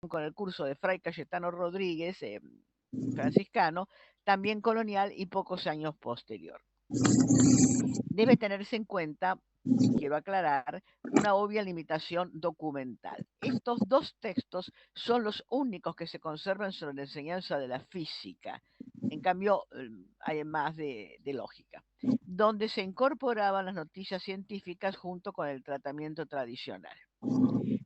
con el curso de Fray Cayetano Rodríguez, franciscano, también colonial y pocos años posterior. Debe tenerse en cuenta, quiero aclarar, una obvia limitación documental. Estos dos textos son los únicos que se conservan sobre la enseñanza de la física. En cambio, hay más de lógica, donde se incorporaban las noticias científicas junto con el tratamiento tradicional.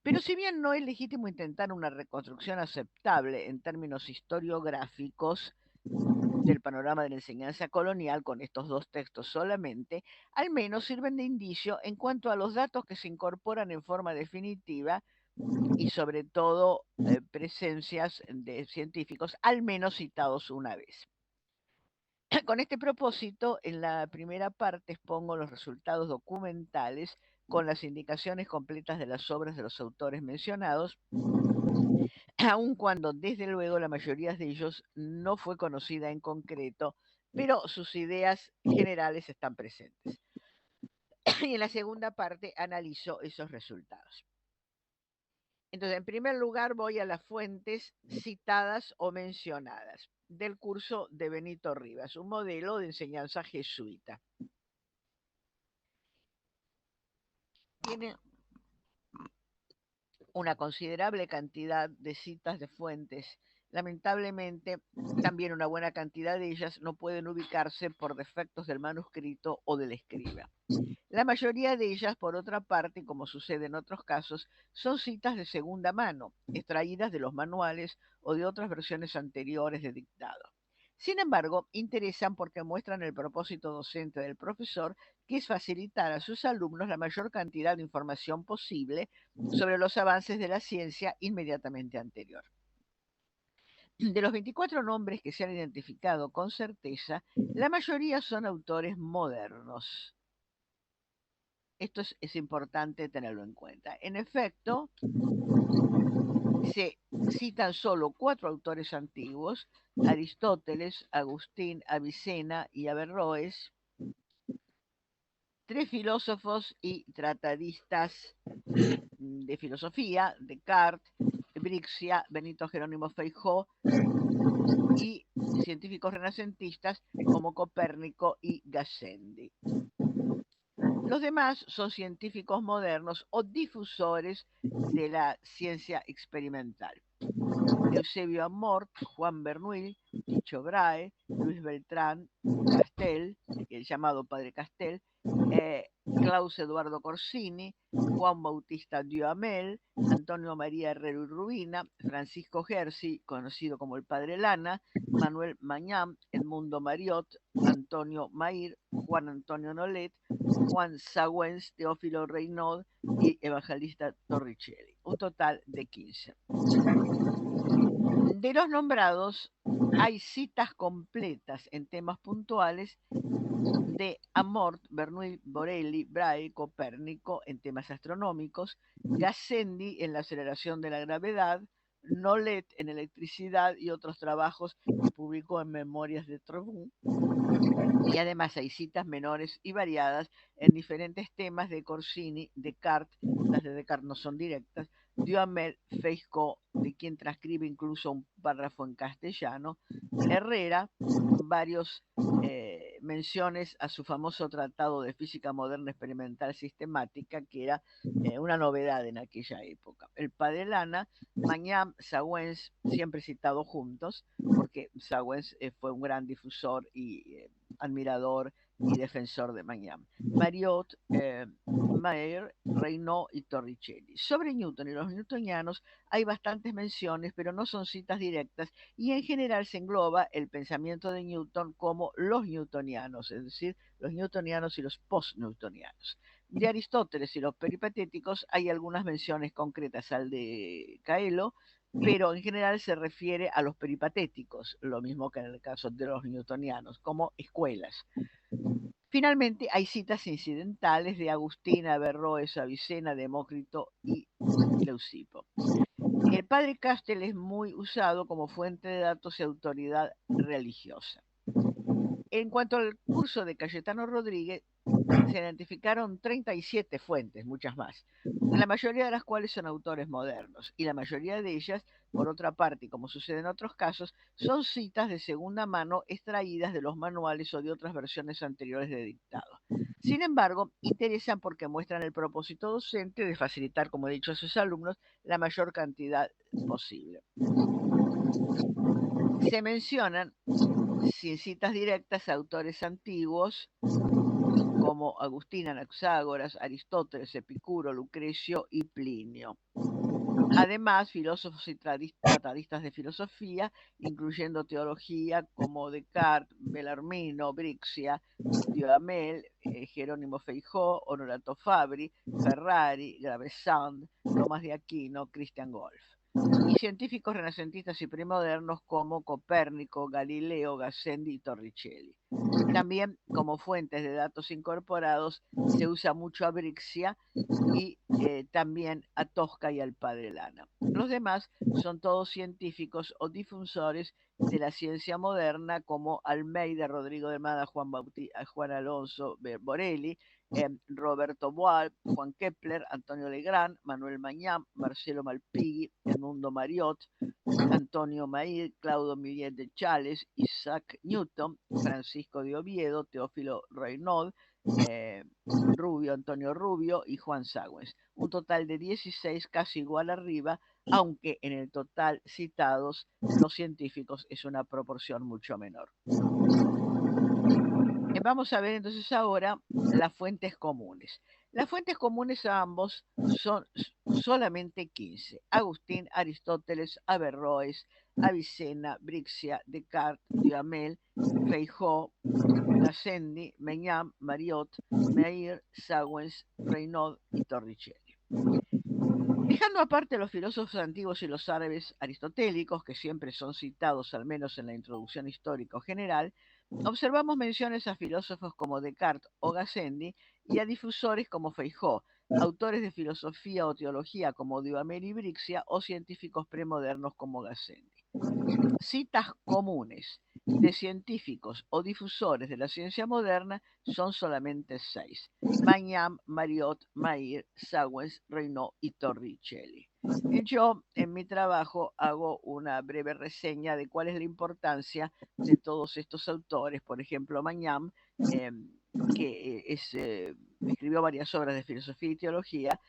Pero si bien no es legítimo intentar una reconstrucción aceptable en términos historiográficos del panorama de la enseñanza colonial con estos dos textos solamente, al menos sirven de indicio en cuanto a los datos que se incorporan en forma definitiva y sobre todo presencias de científicos, al menos citados una vez. Con este propósito, en la primera parte expongo los resultados documentales con las indicaciones completas de las obras de los autores mencionados, aun cuando desde luego la mayoría de ellos no fue conocida en concreto, pero sus ideas generales están presentes. Y en la segunda parte analizo esos resultados. Entonces, en primer lugar, voy a las fuentes citadas o mencionadas del curso de Benito Rivas, un modelo de enseñanza jesuita. Tiene una considerable cantidad de citas de fuentes. Lamentablemente, también una buena cantidad de ellas no pueden ubicarse por defectos del manuscrito o del escriba. La mayoría de ellas, por otra parte, como sucede en otros casos, son citas de segunda mano, extraídas de los manuales o de otras versiones anteriores de dictado. Sin embargo, interesan porque muestran el propósito docente del profesor, que es facilitar a sus alumnos la mayor cantidad de información posible sobre los avances de la ciencia inmediatamente anterior. De los 24 nombres que se han identificado con certeza, la mayoría son autores modernos. Esto es importante tenerlo en cuenta. En efecto, se citan solo 4 autores antiguos: Aristóteles, Agustín, Avicena y Averroes, 3 filósofos y tratadistas de filosofía: Descartes, Brixia, Benito Jerónimo Feijó, y científicos renacentistas como Copérnico y Gassendi. Los demás son científicos modernos o difusores de la ciencia experimental: Eusebio Amort, Juan Bernuy, Ticho Brahe, Luis Beltrán, Castel, el llamado Padre Castel, Klaus Eduardo Corsini, Juan Bautista Duhamel, Antonio María Herrero y Rubina, Francisco Gersi, conocido como el Padre Lana, Manuel Mañán, Edmundo Mariot, Antonio Mair, Juan Antonio Nolet, Juan Sagüens, Teófilo Reynaud y Evangelista Torricelli. Un total de 15. De los nombrados, hay citas completas en temas puntuales de Amort, Bernoulli, Borelli, Brahe, Copérnico en temas astronómicos, Gassendi en la aceleración de la gravedad, Nolet en electricidad y otros trabajos que publicó en Memorias de Trebon. Y además hay citas menores y variadas en diferentes temas de Corsini, Descartes. Las de Descartes no son directas, Duhamel, Feijó, de quien transcribe incluso un párrafo en castellano, Herrera, varios menciones a su famoso tratado de física moderna experimental sistemática, que era una novedad en aquella época. El Padre Lana, Mañán, Sagüens, siempre citados juntos, porque Sagüens fue un gran difusor y admirador y defensor de Mañán. Mariot, Mayer, Reynaud y Torricelli. Sobre Newton y los newtonianos hay bastantes menciones, pero no son citas directas, y en general se engloba el pensamiento de Newton como los newtonianos, es decir, los newtonianos y los post-newtonianos. De Aristóteles y los peripatéticos hay algunas menciones concretas al de Caelo, pero en general se refiere a los peripatéticos, lo mismo que en el caso de los newtonianos, como escuelas. Finalmente, hay citas incidentales de Agustín, Averroes, Avicena, Demócrito y Leucipo. El Padre Castel es muy usado como fuente de datos y autoridad religiosa. En cuanto al curso de Cayetano Rodríguez, se identificaron 37 fuentes, muchas más, la mayoría de las cuales son autores modernos, y la mayoría de ellas, por otra parte, y como sucede en otros casos, son citas de segunda mano extraídas de los manuales o de otras versiones anteriores de dictado. Sin embargo, interesan porque muestran el propósito docente de facilitar, como he dicho, a sus alumnos la mayor cantidad posible. Se mencionan, sin citas directas, autores antiguos como Agustín, Anaxágoras, Aristóteles, Epicuro, Lucrecio y Plinio. Además, filósofos y tratadistas de filosofía, incluyendo teología como Descartes, Bellarmino, Brixia, Duhamel, Jerónimo Feijó, Honorato Fabri, Ferrari, Gravesand, Tomás de Aquino, Christian Wolff. Y científicos renacentistas y premodernos como Copérnico, Galileo, Gassendi y Torricelli. También como fuentes de datos incorporados se usa mucho a Brixia y también a Tosca y al Padre Lana. Los demás son todos científicos o difusores de la ciencia moderna como Almeida, Rodrigo de Almada, Juan Alonso Borelli, Roberto Boal, Juan Kepler, Antonio Legrand, Manuel Mañán, Marcelo Malpighi, Edmundo Mariot, Antonio Maír, Claudio Miguel de Chales, Isaac Newton, Francisco de Oviedo, Teófilo Reynaud, Rubio, Antonio Rubio y Juan Sagüens. Un total de 16, casi igual arriba, aunque en el total citados los científicos es una proporción mucho menor. Vamos a ver entonces ahora las fuentes comunes. Las fuentes comunes a ambos son solamente 15. Agustín, Aristóteles, Averroes, Avicena, Brixia, Descartes, Duhamel, Feijó, Gassendi, Mañán, Mariot, Meir, Sagüens, Reynaud y Torricelli. Dejando aparte los filósofos antiguos y los árabes aristotélicos, que siempre son citados al menos en la introducción histórica general, observamos menciones a filósofos como Descartes o Gassendi y a difusores como Feijó, autores de filosofía o teología como Duhamel y Brixia o científicos premodernos como Gassendi. Citas comunes de científicos o difusores de la ciencia moderna son solamente 6. Mañán, Mariot, Mair, Sagüens, Reynaud y Torricelli. Yo en mi trabajo hago una breve reseña de cuál es la importancia de todos estos autores. Por ejemplo, Mañán, que escribió varias obras de filosofía y teología,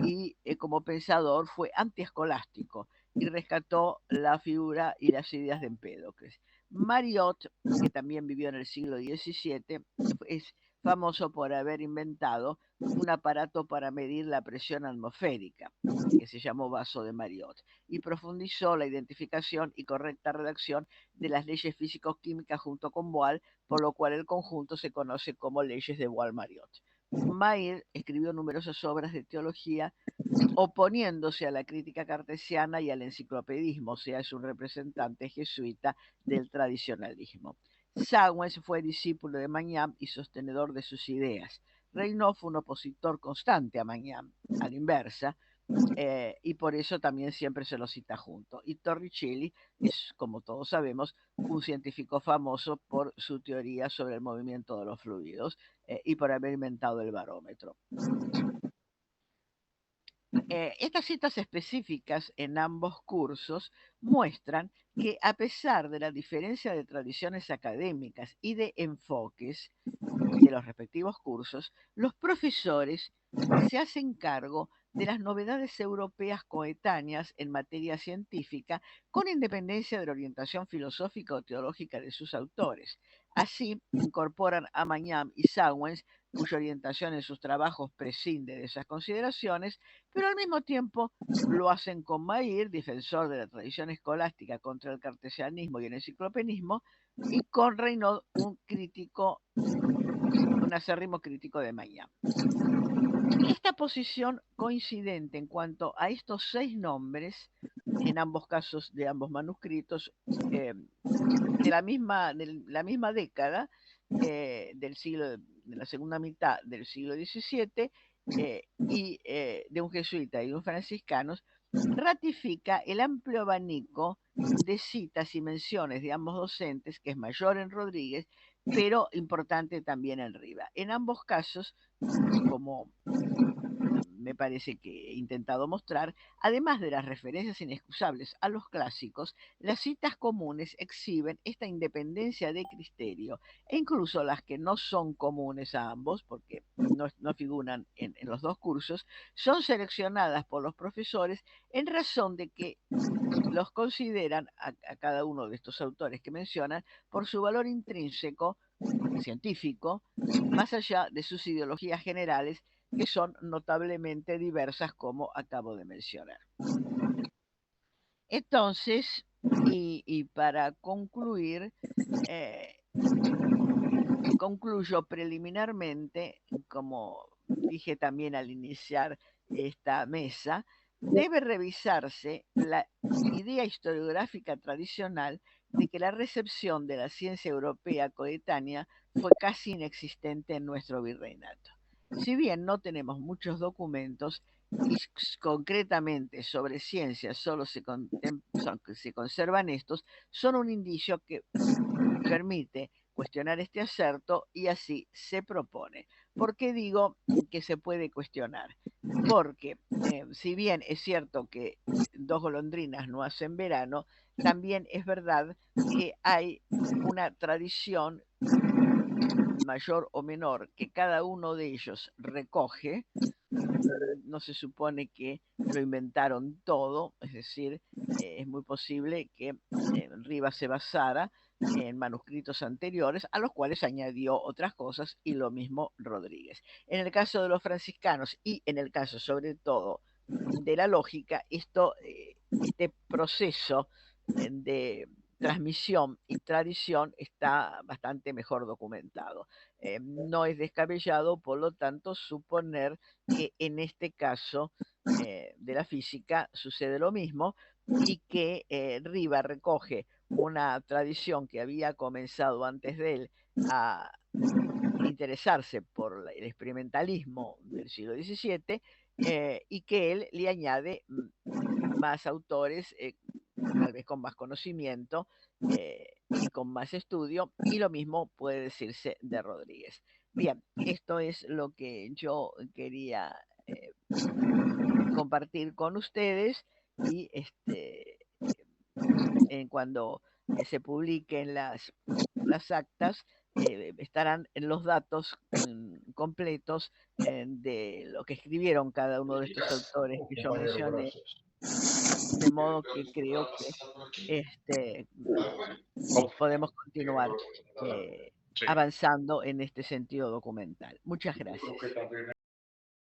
y como pensador fue antiescolástico y rescató la figura y las ideas de Empédocles. Mariot, que también vivió en el siglo XVII, es famoso por haber inventado un aparato para medir la presión atmosférica, que se llamó vaso de Mariot, y profundizó la identificación y correcta redacción de las leyes físico-químicas junto con Boyle, por lo cual el conjunto se conoce como leyes de Boyle-Mariot. Mair escribió numerosas obras de teología oponiéndose a la crítica cartesiana y al enciclopedismo, o sea, es un representante jesuita del tradicionalismo. Sagüens fue discípulo de Mañán y sostenedor de sus ideas. Reynaud fue un opositor constante a Mañán, a la inversa, y por eso también siempre se lo cita junto. Y Torricelli es, como todos sabemos, un científico famoso por su teoría sobre el movimiento de los fluidos y por haber inventado el barómetro. Estas citas específicas en ambos cursos muestran que a pesar de la diferencia de tradiciones académicas y de enfoques de los respectivos cursos, los profesores se hacen cargo de las novedades europeas coetáneas en materia científica con independencia de la orientación filosófica o teológica de sus autores. Así, incorporan a Mañán y Sagüens, cuya orientación en sus trabajos prescinde de esas consideraciones, pero al mismo tiempo lo hacen con Mair, defensor de la tradición escolástica contra el cartesianismo y el enciclopedismo, y con Reynaud, un acérrimo crítico de Mañán. Esta posición coincidente en cuanto a estos 6 nombres, en ambos casos de ambos manuscritos, de la misma década del siglo, de la segunda mitad del siglo XVII, y de un jesuita y de un franciscano, ratifica el amplio abanico de citas y menciones de ambos docentes, que es mayor en Rodríguez, pero importante también en Riva. En ambos casos, como me parece que he intentado mostrar, además de las referencias inexcusables a los clásicos, las citas comunes exhiben esta independencia de criterio e incluso las que no son comunes a ambos, porque no figuran en los dos cursos, son seleccionadas por los profesores en razón de que los consideran a cada uno de estos autores que mencionan por su valor intrínseco científico, más allá de sus ideologías generales, que son notablemente diversas, como acabo de mencionar. Entonces, y para concluir, concluyo preliminarmente, como dije también al iniciar esta mesa, debe revisarse la idea historiográfica tradicional de que la recepción de la ciencia europea coetánea fue casi inexistente en nuestro virreinato. Si bien no tenemos muchos documentos, y concretamente sobre ciencia solo se conservan estos, son un indicio que permite cuestionar este acerto y así se propone. ¿Por qué digo que se puede cuestionar? Porque si bien es cierto que dos golondrinas no hacen verano, también es verdad que hay una tradición mayor o menor que cada uno de ellos recoge. No se supone que lo inventaron todo, es decir, es muy posible que Rivas se basara en manuscritos anteriores a los cuales añadió otras cosas y lo mismo Rodríguez. En el caso de los franciscanos y en el caso sobre todo de la lógica, este proceso de transmisión y tradición está bastante mejor documentado. No es descabellado, por lo tanto, suponer que en este caso de la física sucede lo mismo y que Riva recoge una tradición que había comenzado antes de él a interesarse por el experimentalismo del siglo XVII y que él le añade más autores, tal vez con más conocimiento y con más estudio, y lo mismo puede decirse de Rodríguez. Bien, esto es lo que yo quería compartir con ustedes y cuando se publiquen las actas estarán en los datos completos de lo que escribieron cada uno de estos autores que yo mencioné, de modo que creo que este, podemos continuar Sí. avanzando en este sentido documental. Muchas gracias.